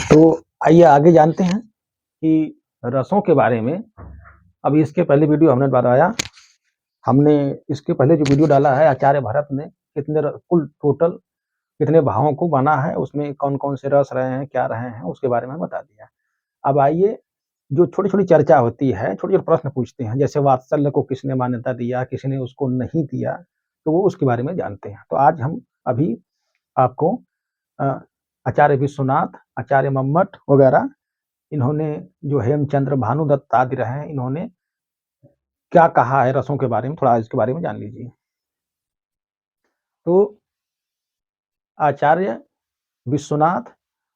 तो आइए आगे जानते हैं कि रसों के बारे में। अभी इसके पहले वीडियो हमने बताया, हमने इसके पहले जो वीडियो डाला है आचार्य भरत ने कितने कुल टोटल कितने भावों को बना है, उसमें कौन कौन से रस रहे हैं, क्या रहे हैं, उसके बारे में बता दिया। अब आइए जो छोटी छोटी चर्चा होती है, छोटे छोटे प्रश्न पूछते हैं, जैसे वात्सल्य को किसने मान्यता दिया, किसने उसको नहीं दिया, तो वो उसके बारे में जानते हैं। तो आज हम अभी आपको आचार्य विश्वनाथ, आचार्य मम्मट वगैरह, इन्होंने जो हेमचंद्र, भानुदत्त आदि रहे हैं, इन्होंने क्या कहा है रसों के बारे में, थोड़ा इसके बारे में जान लीजिए। तो आचार्य विश्वनाथ,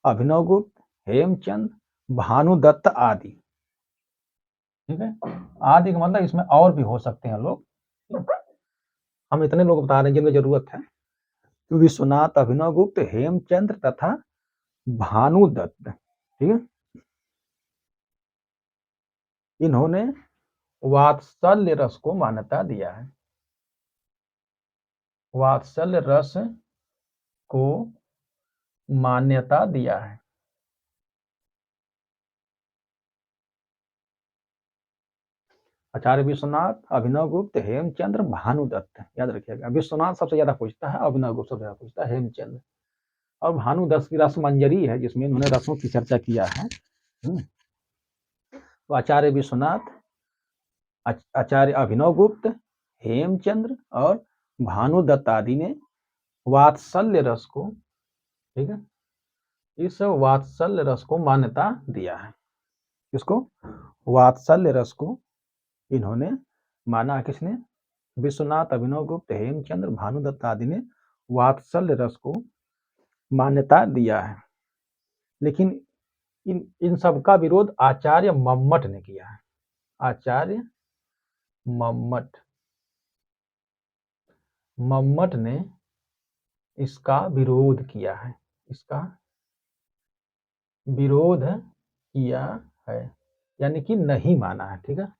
अभिनवगुप्त, हेमचंद, भानुदत्त आदि, ठीक है। आदि का मतलब इसमें और भी हो सकते हैं लोग, हम इतने लोग बता रहे हैं जिनकी जरूरत है। तो विश्वनाथ, अभिनवगुप्त, हेमचंद्र तथा भानुदत्त, ठीक है, इन्होंने वात्सल्य रस को मान्यता दिया है। वात्सल्य रस को मान्यता दिया है। आचार्य विश्वनाथ, अभिनवगुप्त, हेमचंद्र, भानुदत्त, याद रखिएगा। विश्वनाथ सबसे ज्यादा पूछता है, अभिनवगुप्त सबसे ज्यादा पूछता है, हेमचंद्र और भानुदत्त की रस मंजरी है जिसमें इन्होंने रसों की चर्चा किया है। तो आचार्य विश्वनाथ, आचार्य अभिनवगुप्त, हेमचंद्र और भानुदत्त आदि ने वात्सल्य रस को, ठीक है, इस वात्सल्य रस को मान्यता दिया है। इसको वात्सल्य रस को इन्होंने माना, किसने? विश्वनाथ, अभिनवगुप्त, हेमचंद्र, भानुदत्त आदि ने वात्सल्य रस को मान्यता दिया है। लेकिन इन सब का विरोध आचार्य मम्मट ने किया है। आचार्य मम्मट ने इसका विरोध किया है। इसका विरोध किया है, यानी कि नहीं माना है, ठीक है।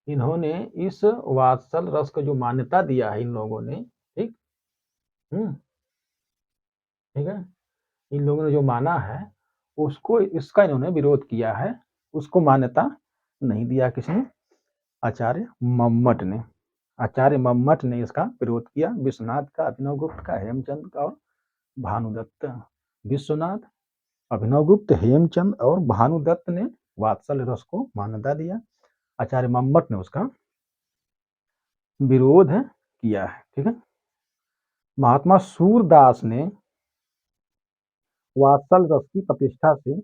इन्होंने इस वात्सल रस को जो मान्यता दिया है इन लोगों ने, ठीक, ठीक है, इन लोगों ने जो माना है उसको, इसका इन्होंने विरोध किया है, उसको मान्यता नहीं दिया। किसने? आचार्य मम्मट ने। आचार्य मम्मट ने इसका विरोध किया। विश्वनाथ का, अभिनवगुप्त का, हेमचंद का और भानुदत्त। विश्वनाथ, अभिनवगुप्त, हेमचंद और भानुदत्त ने वात्सल्य रस को मान्यता दिया। आचार्य मम्मट ने उसका विरोध किया है, ठीक है। महात्मा सूरदास ने वात्सल रस की प्रतिष्ठा से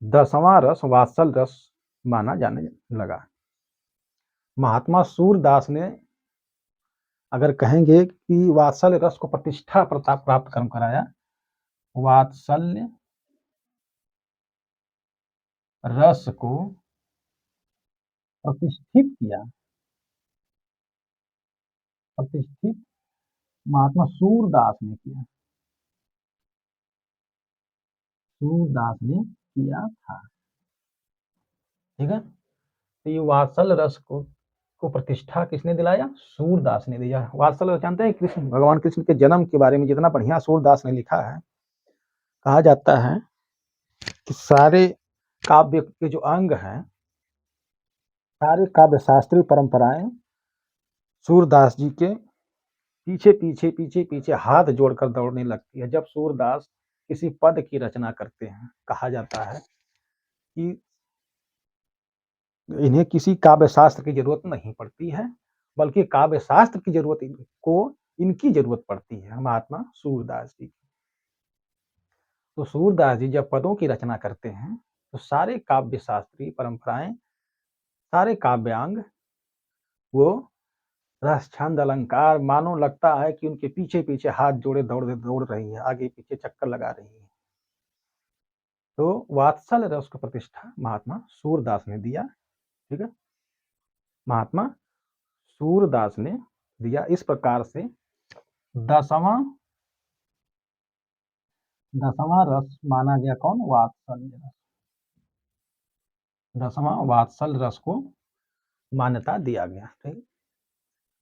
10वां रस वात्सल रस माना जाने लगा। महात्मा सूरदास ने अगर कहेंगे कि वात्सल्य रस को प्रतिष्ठा प्राप्त कर्म कराया, वात्सल्य रस को प्रतिष्ठित किया, प्रतिष्ठित महात्मा सूरदास ने किया, सूरदास ने किया था, ठीक है। तो ये वात्सल रस को प्रतिष्ठा किसने दिलाया? सूरदास ने दिया। वात्सल रस जानते हैं, कृष्ण, भगवान कृष्ण के जन्म के बारे में जितना बढ़िया सूरदास ने लिखा है। कहा जाता है कि सारे काव्य के जो अंग हैं, सारे काव्य शास्त्रीय परंपराएं सूरदास जी के पीछे पीछे पीछे पीछे हाथ जोड़कर दौड़ने लगती है। जब सूरदास किसी पद की रचना करते हैं, कहा जाता है कि इन्हें किसी काव्य शास्त्र की जरूरत नहीं पड़ती है, बल्कि काव्य शास्त्र की जरूरत को इनकी जरूरत पड़ती है, महात्मा सूरदास जी। तो सूरदास जी जब पदों की रचना करते हैं तो सारे काव्य शास्त्रीय परंपराएं, सारे काव्यांग, वो रस, छंद, अलंकार, मानो लगता है कि उनके पीछे पीछे हाथ जोड़े दौड़ रही है, आगे पीछे चक्कर लगा रही है। तो वात्सल रस को प्रतिष्ठा महात्मा सूरदास ने दिया, ठीक है। महात्मा सूरदास ने दिया। इस प्रकार से 10वां रस माना गया कौन? वात्सल्य रस। 10वां वात्सल रस को मान्यता दिया गया, ठीक।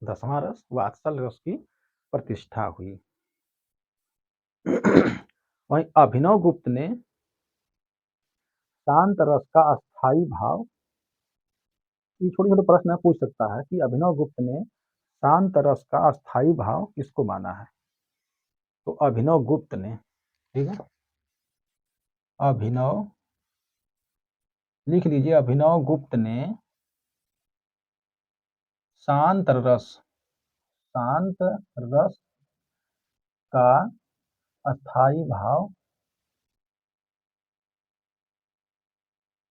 10वां रस वात्सल रस की प्रतिष्ठा हुई। वहीं अभिनव गुप्त ने शांत रस का अस्थाई भाव, ये छोटे-छोटे प्रश्न पूछ सकता है कि अभिनव गुप्त ने शांत रस का अस्थाई भाव किसको माना है? तो अभिनव गुप्त ने, ठीक है? अभिनव, लिख लीजिए, अभिनव गुप्त ने शांत रस, शांत रस का अस्थाई भाव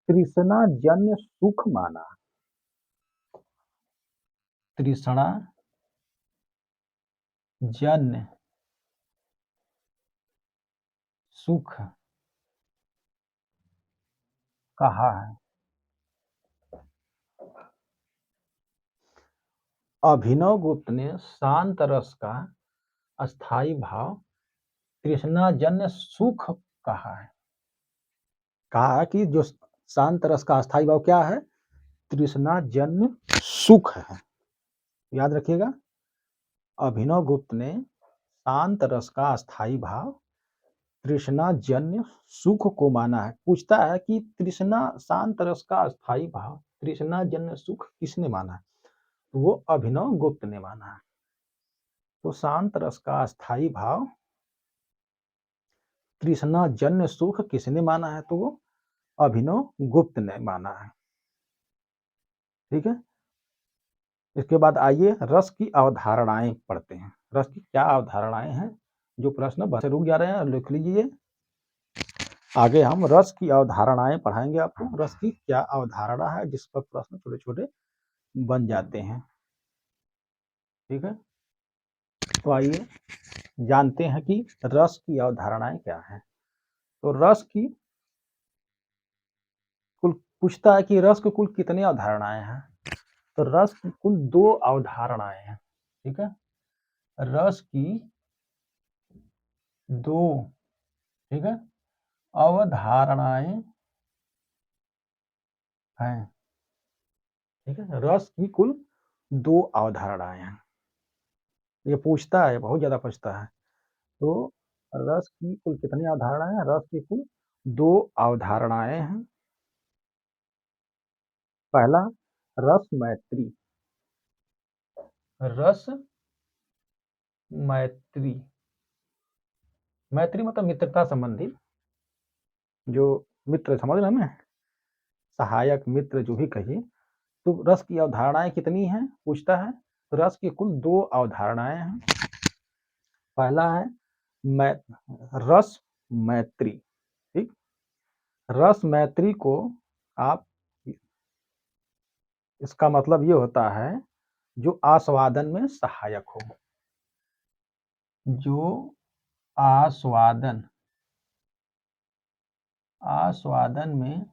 तृष्णा जन्य सुख माना। तृष्णा जन्य सुख कहा है। अभिनव गुप्त ने शांत रस का अस्थाई भाव तृष्णाजन्य सुख कहा है। कहा कि जो शांत रस का अस्थाई भाव क्या है? तृष्णाजन्य सुख है। याद रखिएगा, अभिनव गुप्त ने शांत रस का अस्थाई भाव तृष्णाजन्य सुख को माना है। पूछता है कि तृष्णा, शांत रस का अस्थाई भाव तृष्णाजन्य सुख किसने माना है? तो वो अभिनव गुप्त ने माना है। तो शांत रस का अस्थाई भाव तृष्णाजन्य सुख किसने माना है? तो वो अभिनव गुप्त ने माना है। ठीक है, इसके बाद आइए रस की अवधारणाएं पढ़ते हैं। रस की क्या अवधारणाएं हैं? जो प्रश्न बस रुक जा रहे हैं लिख लीजिए। आगे हम रस की अवधारणाएं पढ़ाएंगे आपको। रस की क्या अवधारणा है, जिस पर प्रश्न छोटे छोटे बन जाते हैं। ठीक है, तो आइए जानते हैं कि रस की अवधारणाएं क्या है। तो रस की कुल, पूछता है कि रस की कुल कितनी अवधारणाएं हैं? तो रस की कुल 2 अवधारणाएं हैं। ठीक है, रस की 2, ठीक है, अवधारणाएं हैं। ठीक है, रस की कुल 2 अवधारणाएं हैं। ये पूछता है, बहुत ज्यादा पूछता है। तो रस की कुल कितनी अवधारणाएं हैं? रस की कुल 2 अवधारणाएं हैं। पहला, रस मैत्री। रस मैत्री, मैत्री मतलब मित्रता संबंधी, जो मित्र, समझ रहे हैं, सहायक मित्र जो भी कहिए। तो रस की अवधारणाएं कितनी हैं पूछता है। तो रस की कुल 2 अवधारणाएं हैं। पहला है मै रस मैत्री। ठीक, रस मैत्री को आप, इसका मतलब ये होता है जो आस्वादन में सहायक हो। जो आस्वादन, आस्वादन में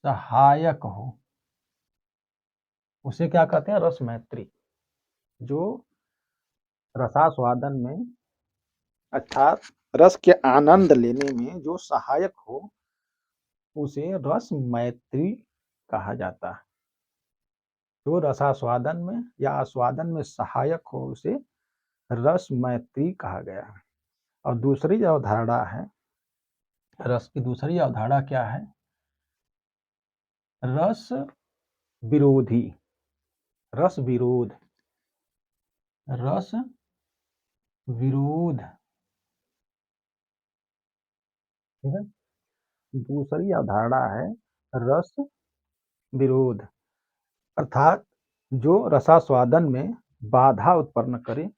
सहायक हो, उसे क्या कहते हैं? रस मैत्री। जो रसास्वादन में, अर्थात रस के आनंद लेने में जो सहायक हो, उसे रस मैत्री कहा जाता है। जो रसास्वादन में या आस्वादन में सहायक हो, उसे रस मैत्री कहा गया है। और दूसरी जो अवधारणा है, रस की दूसरी अवधारणा क्या है? रस विरोधी, रस विरोध, रस विरोध। ठीक है, दूसरी अवधारणा है रस विरोध, अर्थात जो रसास्वादन में बाधा उत्पन्न करे।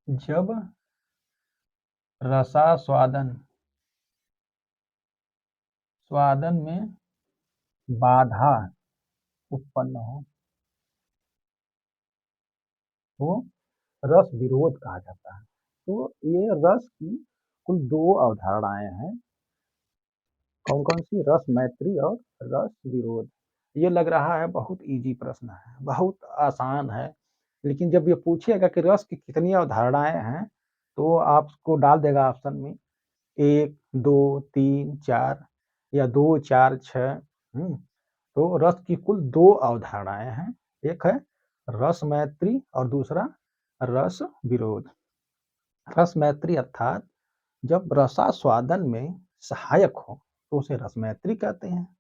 जब रसास्वादन, स्वादन में बाधा उत्पन्न हो, तो रस विरोध कहा जाता है। तो ये रस की कुल 2 अवधारणाएं हैं। कौन कौन सी? रस मैत्री और रस विरोध। ये लग रहा है बहुत इजी प्रश्न है, बहुत आसान है, लेकिन जब ये पूछेगा कि रस की कितनी अवधारणाएं हैं, तो आपको डाल देगा ऑप्शन में 1, 2, 3, 4 या 2, 4, 6। तो रस की कुल 2 अवधारणाएं हैं। एक है रस मैत्री और दूसरा रस विरोध। रस मैत्री अर्थात जब रसास्वादन में सहायक हो तो उसे रस मैत्री कहते हैं।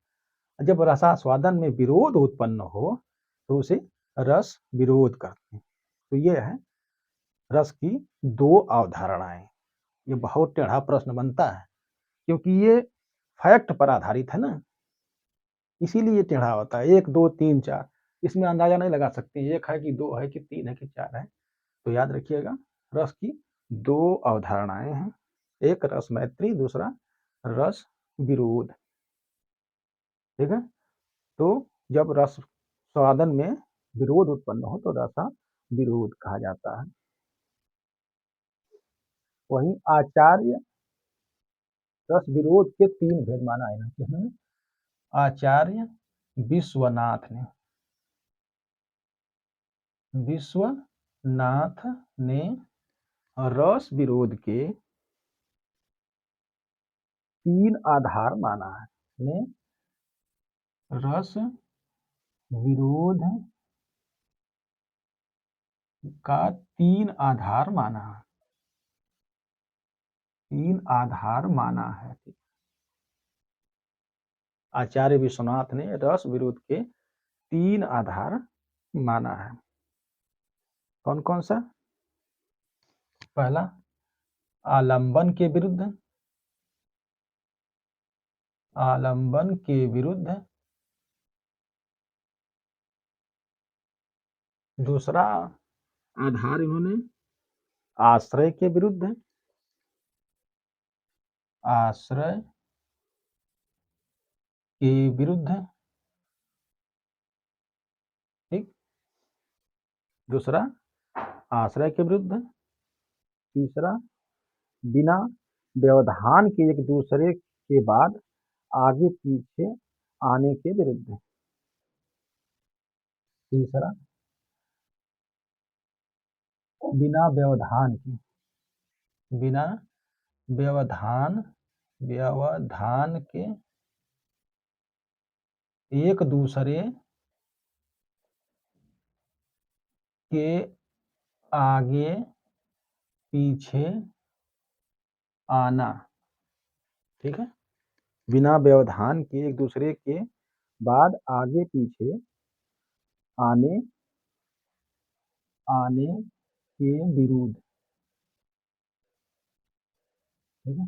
जब रसास्वादन में विरोध उत्पन्न हो तो उसे रस विरोध कहते हैं। तो ये है रस की दो अवधारणाएं। ये बहुत टेढ़ा प्रश्न बनता है क्योंकि ये फैक्ट पर आधारित है ना, इसीलिए टेढ़ा होता है। 1 2 3 4 इसमें अंदाजा नहीं लगा सकते, 1 है कि 2 है कि 3 है कि 4 है। तो याद रखिएगा रस की दो अवधारणाएं हैं, एक रस मैत्री, दूसरा रस विरोध। ठीक है, तो जब रस स्वादन में विरोध उत्पन्न हो तो रसा विरोध कहा जाता है। वहीं आचार्य रस विरोध के 3 भेद माना है किसने? आचार्य विश्वनाथ ने। विश्वनाथ ने रस विरोध के 3 आधार माना है। ने रस विरोध का 3 आधार माना है। 3 आधार माना है। आचार्य विश्वनाथ ने रस विरोध के 3 आधार माना है। कौन कौन सा? पहला आलंबन के विरुद्ध, आलंबन के विरुद्ध। दूसरा आधार इन्होंने आश्रय के विरुद्ध, आश्रय के विरुद्ध। ठीक, दूसरा आश्रय के विरुद्ध। तीसरा बिना व्यवधान के एक दूसरे के बाद आगे पीछे आने के विरुद्ध। तीसरा बिना व्यवधान के, बिना व्यवधान, व्यवधान के एक दूसरे के आगे पीछे आना। ठीक है, बिना व्यवधान के एक दूसरे के बाद आगे पीछे आने, आने के विरुद्ध। ठीक है,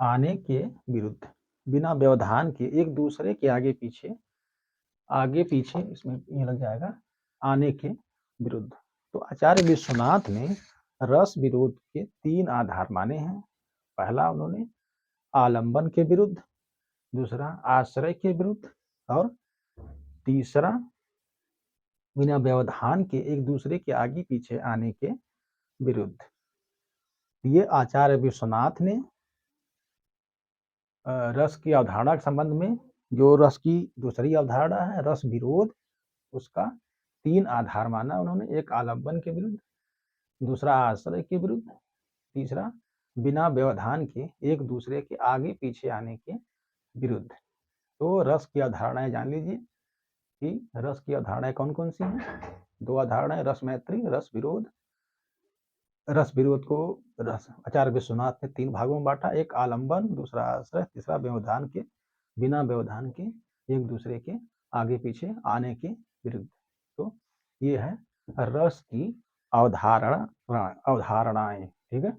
आने के विरुद्ध, बिना व्यवधान के एक दूसरे के आगे पीछे, आगे पीछे इसमें ये लग जाएगा आने के विरुद्ध। तो आचार्य विश्वनाथ ने रस विरोध के 3 आधार माने हैं। पहला उन्होंने आलंबन के विरुद्ध, दूसरा आश्रय के विरुद्ध, और तीसरा बिना व्यवधान के एक दूसरे के आगे पीछे आने के विरुद्ध। ये आचार्य विश्वनाथ ने रस की अवधारणा के संबंध में, जो रस की दूसरी अवधारणा है रस विरोध, उसका 3 आधार माना उन्होंने। एक आलंबन के विरुद्ध, दूसरा आश्रय के विरुद्ध, तीसरा बिना व्यवधान के एक दूसरे के आगे पीछे आने के विरुद्ध। तो रस की अवधारणाएं जान लीजिए कि रस की अवधारणाएं कौन कौन सी हैं। 2 अवधारणाएं, रस मैत्री, रस विरोध। रस विरोध को रस आचार्य विश्वनाथ ने 3 भागों में बांटा, एक आलंबन, दूसरा आश्रय, तीसरा व्यवधान के, बिना व्यवधान के एक दूसरे के आगे पीछे आने के विरुद्ध। तो ये है रस की अवधारणाएं। ठीक है।